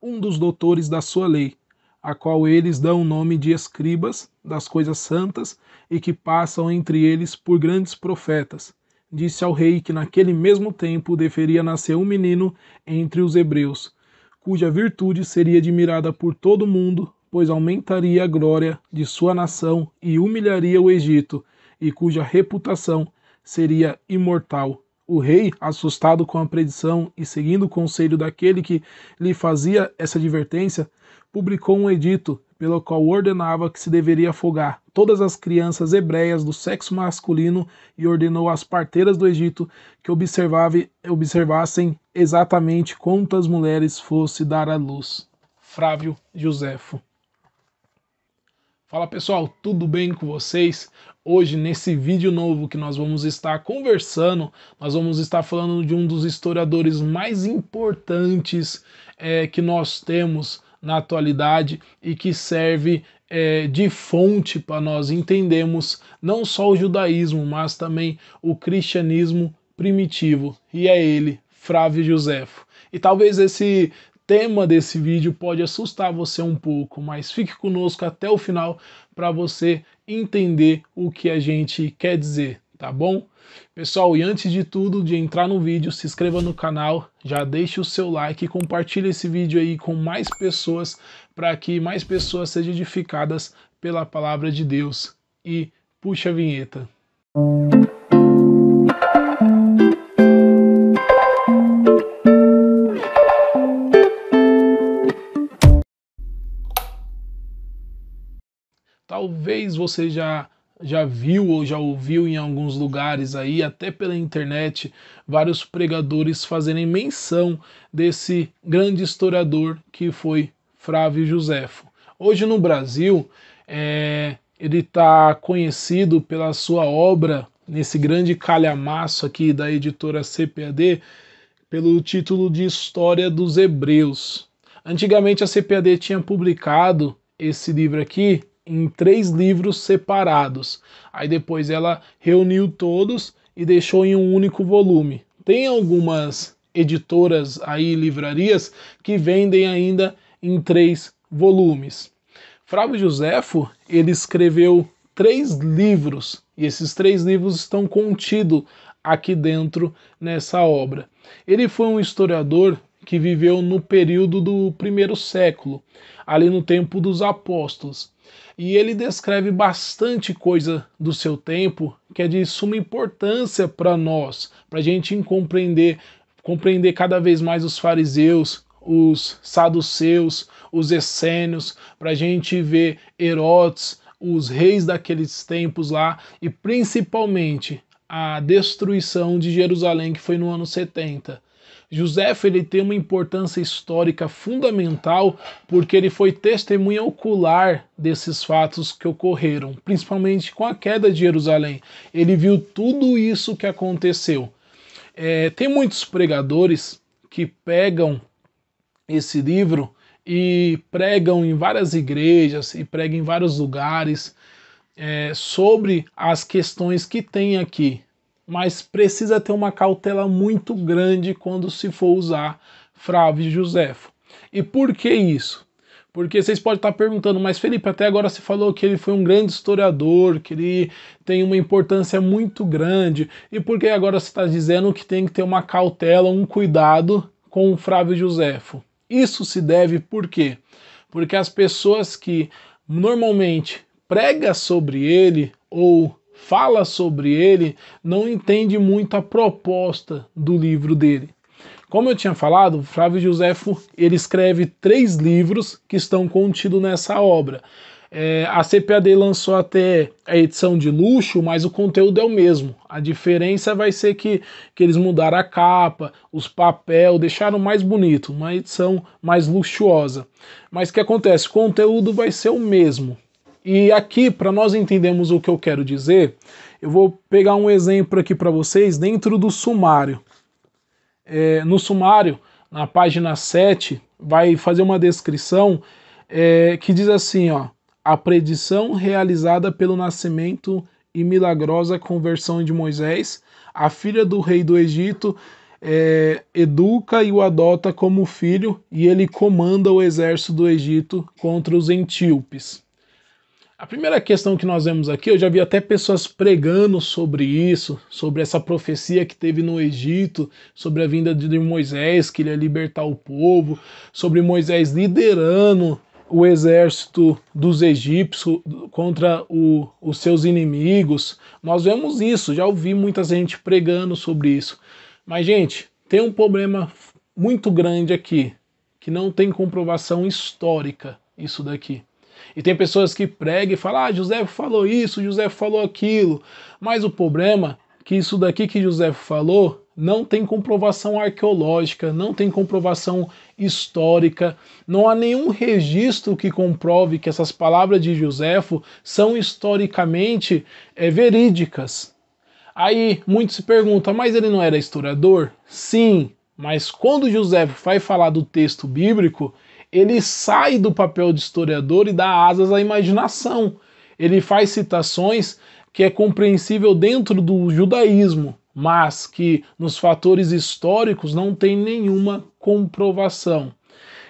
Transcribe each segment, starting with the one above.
um dos doutores da sua lei, a qual eles dão o nome de escribas das coisas santas e que passam entre eles por grandes profetas. Disse ao rei que naquele mesmo tempo deveria nascer um menino entre os hebreus, cuja virtude seria admirada por todo o mundo, pois aumentaria a glória de sua nação e humilharia o Egito, e cuja reputação seria imortal. O rei, assustado com a predição e seguindo o conselho daquele que lhe fazia essa advertência, publicou um edito pelo qual ordenava que se deveria afogar todas as crianças hebreias do sexo masculino e ordenou às parteiras do Egito que observassem exatamente quantas mulheres fosse dar à luz. Flávio Josefo. Fala pessoal, tudo bem com vocês? Hoje, nesse vídeo novo que nós vamos estar conversando, nós vamos estar falando de um dos historiadores mais importantes que nós temos na atualidade e que serve de fonte para nós entendermos não só o judaísmo, mas também o cristianismo primitivo. E é ele, Flávio Josefo. E talvez esse tema desse vídeo pode assustar você um pouco, mas fique conosco até o final para você entender o que a gente quer dizer, tá bom? Pessoal, e antes de tudo, de entrar no vídeo, se inscreva no canal, já deixe o seu like e compartilhe esse vídeo aí com mais pessoas, para que mais pessoas sejam edificadas pela palavra de Deus. E puxa a vinheta. Talvez você já viu ou já ouviu em alguns lugares aí, até pela internet, vários pregadores fazerem menção desse grande historiador que foi Flávio Josefo. Hoje no Brasil, ele está conhecido pela sua obra, nesse grande calhamaço aqui da editora CPAD, pelo título de História dos Hebreus. Antigamente a CPAD tinha publicado esse livro aqui em 3 livros separados. Aí depois ela reuniu todos e deixou em um único volume. Tem algumas editoras aí, livrarias, que vendem ainda em 3 volumes. Flávio Josefo, ele escreveu 3 livros, e esses 3 livros estão contidos aqui dentro nessa obra. Ele foi um historiador que viveu no período do 1º século, ali no tempo dos apóstolos. E ele descreve bastante coisa do seu tempo que é de suma importância para nós, para a gente compreender cada vez mais os fariseus, os saduceus, os essênios, para a gente ver Herodes, os reis daqueles tempos lá, e principalmente a destruição de Jerusalém, que foi no ano 70. Josefo, ele tem uma importância histórica fundamental porque ele foi testemunha ocular desses fatos que ocorreram, principalmente com a queda de Jerusalém. Ele viu tudo isso que aconteceu. Tem muitos pregadores que pegam esse livro e pregam em várias igrejas e pregam em vários lugares sobre as questões que tem aqui. Mas precisa ter uma cautela muito grande quando se for usar Flávio Josefo. E por que isso? Porque vocês podem estar perguntando, mas Felipe, até agora você falou que ele foi um grande historiador, que ele tem uma importância muito grande, e por que agora você está dizendo que tem que ter uma cautela, um cuidado com o Flávio Josefo? Isso se deve por quê? Porque as pessoas que normalmente pregam sobre ele ou fala sobre ele, não entende muito a proposta do livro dele. Como eu tinha falado, Flávio Josefo, ele escreve 3 livros que estão contidos nessa obra. A CPAD lançou até a edição de luxo, mas o conteúdo é o mesmo. A diferença vai ser que eles mudaram a capa, os papéis, deixaram mais bonito, uma edição mais luxuosa. Mas o que acontece? O conteúdo vai ser o mesmo. E aqui, para nós entendermos o que eu quero dizer, eu vou pegar um exemplo aqui para vocês dentro do sumário. No sumário, na página 7, vai fazer uma descrição que diz assim, ó, a predição realizada pelo nascimento e milagrosa conversão de Moisés, a filha do rei do Egito, educa e o adota como filho, e ele comanda o exército do Egito contra os etíopes. A primeira questão que nós vemos aqui, eu já vi até pessoas pregando sobre isso, sobre essa profecia que teve no Egito, sobre a vinda de Moisés, que ele ia libertar o povo, sobre Moisés liderando o exército dos egípcios contra os seus inimigos. Nós vemos isso, já ouvi muita gente pregando sobre isso. Mas, gente, tem um problema muito grande aqui, que não tem comprovação histórica isso daqui. E tem pessoas que pregam e falam, José falou isso, José falou aquilo. Mas o problema é que isso daqui que José falou não tem comprovação arqueológica, não tem comprovação histórica, não há nenhum registro que comprove que essas palavras de Joséfo são historicamente verídicas. Aí muitos se perguntam, mas ele não era historiador? Sim, mas quando José vai falar do texto bíblico, ele sai do papel de historiador e dá asas à imaginação. Ele faz citações que é compreensível dentro do judaísmo, mas que nos fatores históricos não tem nenhuma comprovação.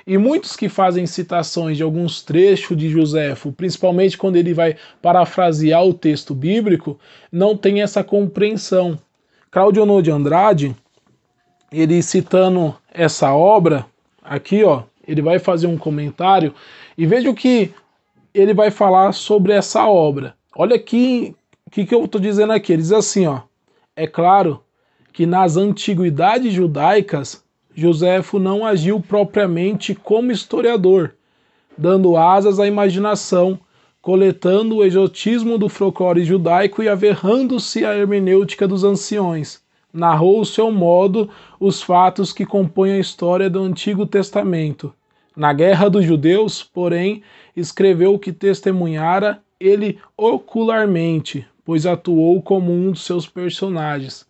E muitos que fazem citações de alguns trechos de Joséfo, principalmente quando ele vai parafrasear o texto bíblico, não tem essa compreensão. Cláudio Onô de Andrade, ele citando essa obra, aqui ó, ele vai fazer um comentário e veja o que ele vai falar sobre essa obra. Olha aqui o que eu estou dizendo aqui. Ele diz assim, ó, é claro que nas antiguidades judaicas, Joséfo não agiu propriamente como historiador, dando asas à imaginação, coletando o exotismo do folclore judaico e averrando-se à hermenêutica dos anciões. Narrou ao seu modo os fatos que compõem a história do Antigo Testamento. Na Guerra dos Judeus, porém, escreveu o que testemunhara ele ocularmente, pois atuou como um dos seus personagens.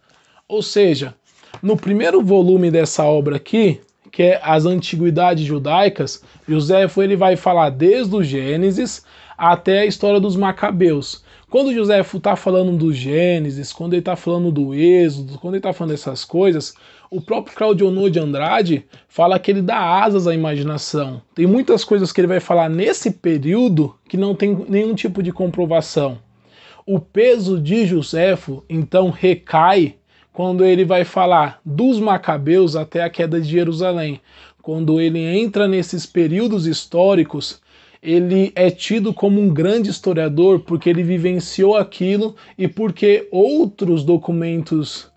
Ou seja, no primeiro volume dessa obra aqui, que é As Antiguidades Judaicas, Joséfo ele vai falar desde o Gênesis até a história dos Macabeus. Quando Joséfo está falando do Gênesis, quando ele está falando do Êxodo, quando ele está falando dessas coisas, o próprio Cláudio Onô de Andrade fala que ele dá asas à imaginação. Tem muitas coisas que ele vai falar nesse período que não tem nenhum tipo de comprovação. O peso de Joséfo, então, recai quando ele vai falar dos Macabeus até a queda de Jerusalém. Quando ele entra nesses períodos históricos, ele é tido como um grande historiador porque ele vivenciou aquilo e porque outros documentos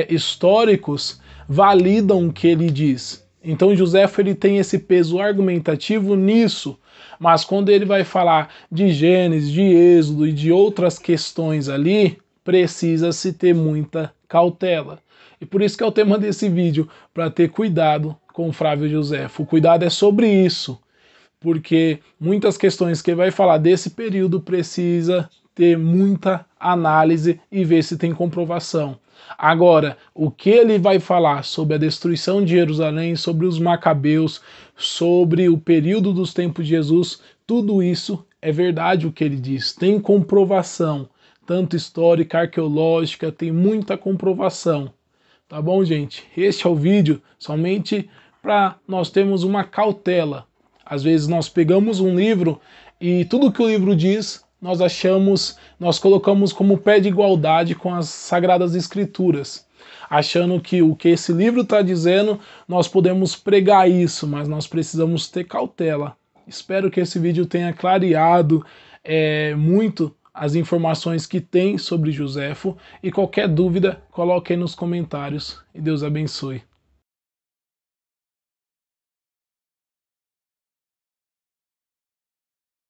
históricos validam o que ele diz. Então Joséfo ele tem esse peso argumentativo nisso, mas quando ele vai falar de Gênesis, de Êxodo e de outras questões ali, precisa-se ter muita cautela. E por isso que é o tema desse vídeo, para ter cuidado com Flávio Joséfo. O cuidado é sobre isso, porque muitas questões que ele vai falar desse período precisa ter muita análise e ver se tem comprovação. Agora, o que ele vai falar sobre a destruição de Jerusalém, sobre os Macabeus, sobre o período dos tempos de Jesus, tudo isso é verdade o que ele diz, tem comprovação, tanto histórica, arqueológica, tem muita comprovação. Tá bom, gente? Este é o vídeo somente para nós termos uma cautela. Às vezes nós pegamos um livro e tudo que o livro diz, nós colocamos como pé de igualdade com as Sagradas Escrituras, achando que o que esse livro está dizendo, nós podemos pregar isso, mas nós precisamos ter cautela. Espero que esse vídeo tenha clareado muito as informações que tem sobre Joséfo, e qualquer dúvida, coloque aí nos comentários, e Deus abençoe.